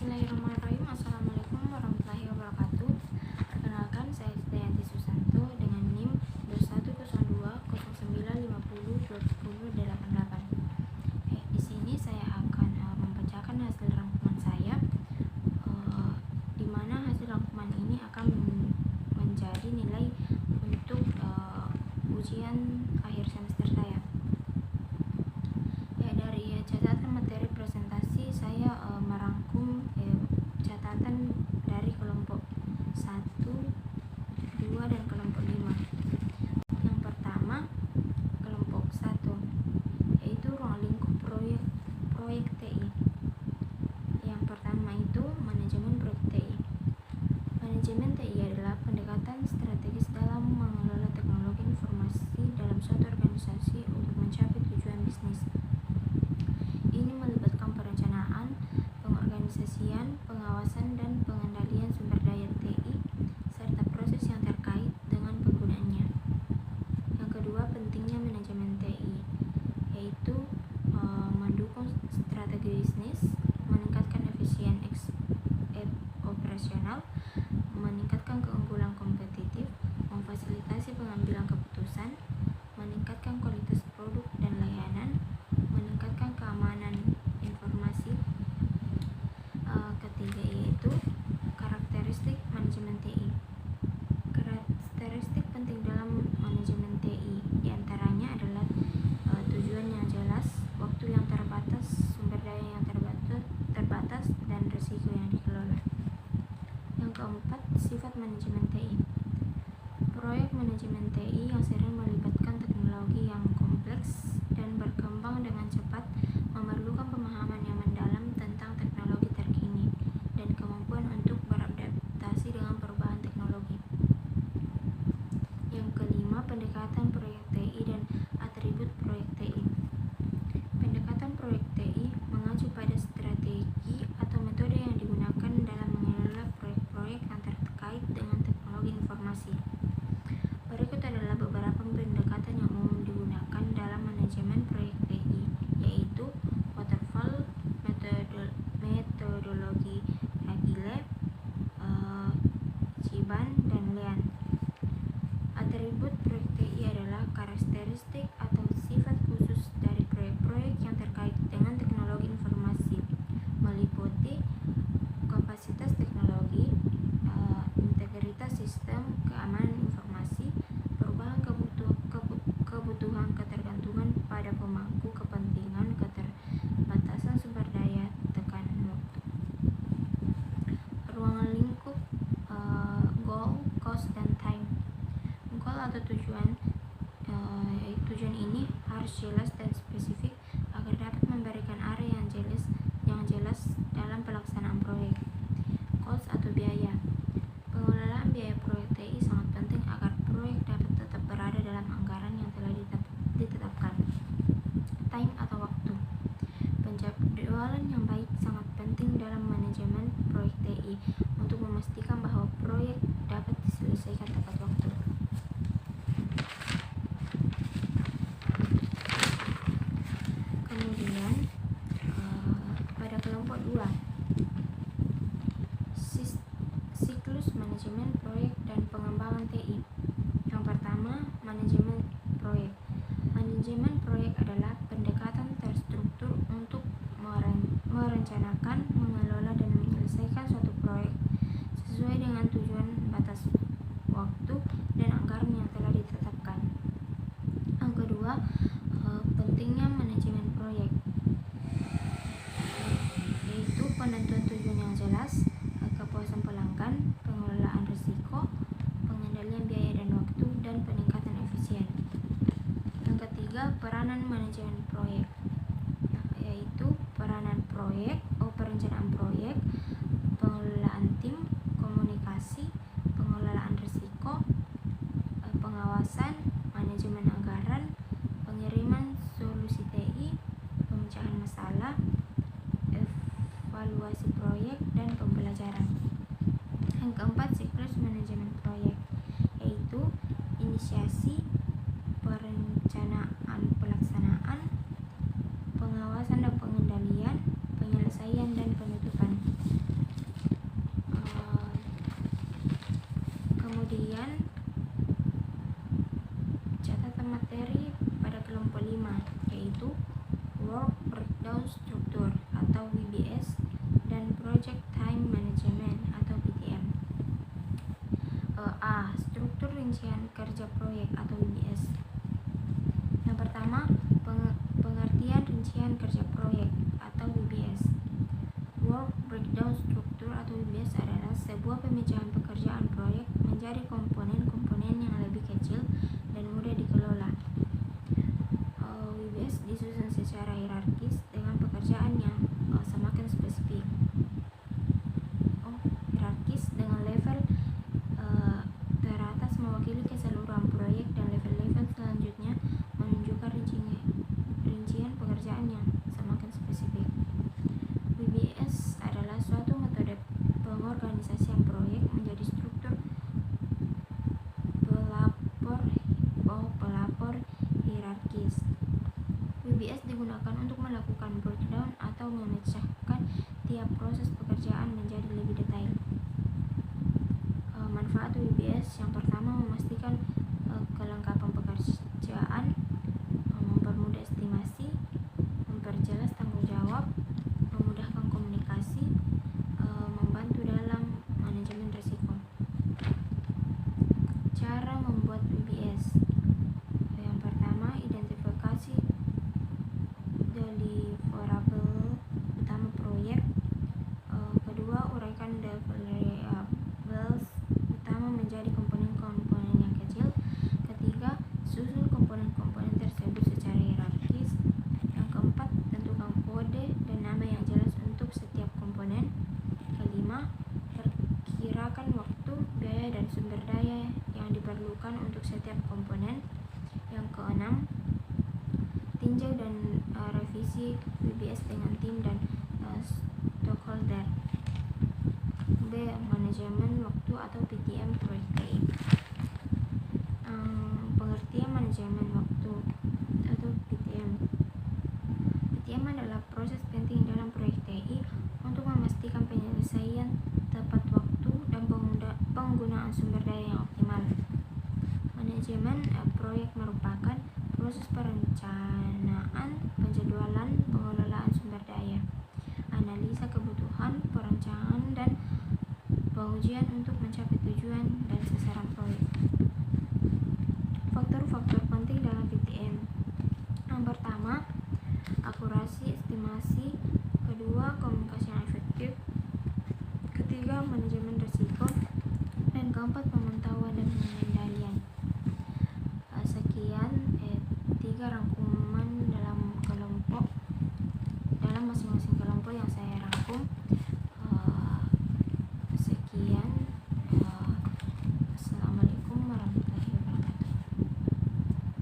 Bismillahirrahmanirrahim. Assalamualaikum warahmatullahi wabarakatuh. Perkenalkan, saya Dayanti Susanto dengan NIM 210209502088. Di sini saya akan membacakan hasil rangkuman saya, di mana hasil rangkuman ini akan menjadi nilai untuk ujian akhir semester saya. Dari catatan materi presentasi, saya merangkum catatan dari kelompok 1, 2, dan kelompok 5. Yang pertama, kelompok 1, yaitu ruang lingkup proyek TI. Yang pertama itu manajemen proyek TI. Manajemen TI adalah pendekatan strategis dalam mengelola teknologi informasi dalam suatu organisasi untuk mencapai tujuan bisnis. Ini melibatkan perencanaan, pengorganisasian, pengawasan, dan pengendalian sumber daya TI, serta proses yang terkait dengan penggunaannya. Yang kedua, pentingnya manajemen TI, yaitu mendukung strategi bisnis, meningkatkan efisien operasional, meningkatkan keunggulan kompetitif, memfasilitasi pengambilan keputusan, meningkatkan kualitas produk dan layanan, meningkatkan keamanan informasi. Ketiga yaitu karakteristik manajemen TI. Karakteristik penting dalam manajemen TI diantaranya adalah tujuan yang jelas, waktu yang terbatas, sumber daya yang terbatas, dan risiko yang dikelola. Yang keempat, sifat manajemen TI. Proyek manajemen TI yang sering melibatkan teknologi yang kompleks dan berkembang dengan cepat memerlukan pemahaman yang mendalam tentang teknologi terkini dan kemampuan untuk beradaptasi dengan perubahan teknologi. Yang kelima, pendekatan proyek TI dan atribut proyek TI. Pendekatan proyek TI mengacu pada strategi atau metode yang digunakan dalam mengelola proyek-proyek yang terkait dengan teknologi informasi. Berikut adalah beberapa pendekatan yang umum digunakan dalam manajemen proyek TI, yaitu waterfall, metodologi agile, Kanban, dan Lean. Atribut proyek TI adalah karakteristik atau sifat khusus dari proyek-proyek yang terkait dengan teknologi informasi, meliputi kapasitas teknologi, integritas sistem, keamanan informasi, perubahan kebutuhan, ketergantungan pada pemangku kepentingan, keterbatasan sumber daya, tekanan waktu. Ruang lingkup goal, cost, dan time. Goal atau tujuan ini harus jelas dan spesifik agar dapat memberikan area yang jelas dalam pelaksanaan proyek. Cost atau biaya. Pengelolaan biaya proyek TI sangat penting agar proyek dapat tetap berada dalam anggaran yang telah ditetapkan. Time atau waktu. Penjadwalan yang baik sangat penting dalam manajemen proyek TI untuk memastikan bahwa proyek dapat diselesaikan tepat waktu. Kemudian pada kelompok 2, siklus manajemen proyek dan pengembangan TI. Yang pertama, manajemen proyek. Manajemen proyek adalah pendekatan terstruktur untuk merencanakan, mengelola, dan menyelesaikan suatu proyek sesuai dengan tujuan, batas waktu, dan anggaran yang telah ditetapkan. Yang kedua, pentingnya manajemen proyek, yaitu penentuan tujuan yang jelas, kepuasan pelanggan, pengelolaan risiko, pengendalian biaya dan waktu, dan peningkatan efisien. Yang ketiga, peranan manajemen proyek, yaitu peranan perencanaan proyek, pengelolaan tim, komunikasi, pengelolaan risiko, pengawasan, manajemen anggaran, pengiriman solusi TI, pemecahan masalah, evaluasi proyek, dan pembelajaran. Yang keempat, siklus manajemen proyek, yaitu inisiasi, perencanaan pelaksanaan, pengawasan dan pengendalian, penyelesaian, dan penutupan. rincian kerja proyek atau WBS. Yang pertama, pengertian rincian kerja proyek atau WBS. Work Breakdown Structure atau WBS adalah sebuah pemecahan pekerjaan proyek menjadi komponen-komponen yang lebih kecil dan mudah dikelola. WBS disusun secara hierarkis dengan pekerjaan yang semakin spesifik. Hierarkis dengan level teratas mewakili keseluruhan proyek dan level-level selanjutnya menunjukkan rincian pekerjaan yang semakin spesifik. WBS adalah suatu metode pengorganisasian proyek menjadi struktur pelapor hierarkis. WBS digunakan untuk melakukan breakdown atau memecahkan tiap proses pekerjaan menjadi lebih detail. Manfaat WBS yang pertama, memastikan kelengkapan pekerjaan, mempermudah estimasi, memperjelas tanggung jawab, memudahkan komunikasi, membantu dalam manajemen risiko. Cara membuat WBS. Yang pertama, identifikasi deliverable utama proyek. Kedua, uraikan deliverables utama menjadi komponen-komponen yang kecil. Ketiga, susun komponen-komponen tersebut secara hierarkis. Yang keempat, tentukan kode dan nama yang jelas untuk setiap komponen. Kelima, perkirakan waktu, biaya, dan sumber daya yang diperlukan untuk setiap komponen. Yang keenam, tinjau dan revisi WBS dengan tim dan stakeholder. B. Manajemen waktu atau PTM proyek TI. Pengertian manajemen waktu atau PTM. PTM adalah proses penting dalam proyek TI untuk memastikan penyelesaian tepat waktu dan penggunaan sumber daya yang optimal. Manajemen proyek merupakan proses perencanaan, penjadwalan, pengelolaan sumber daya, analisa kebutuhan, perencanaan, dan pengujian untuk mencapai tujuan dan sasaran proyek. Faktor-faktor penting dalam PTM. Yang pertama, akurasi estimasi. Kedua, komunikasi yang efektif. Ketiga, manajemen risiko. Dan keempat, pemantauan dan pengendalian. Sekian 3 rangkuman dalam kelompok dalam masing-masing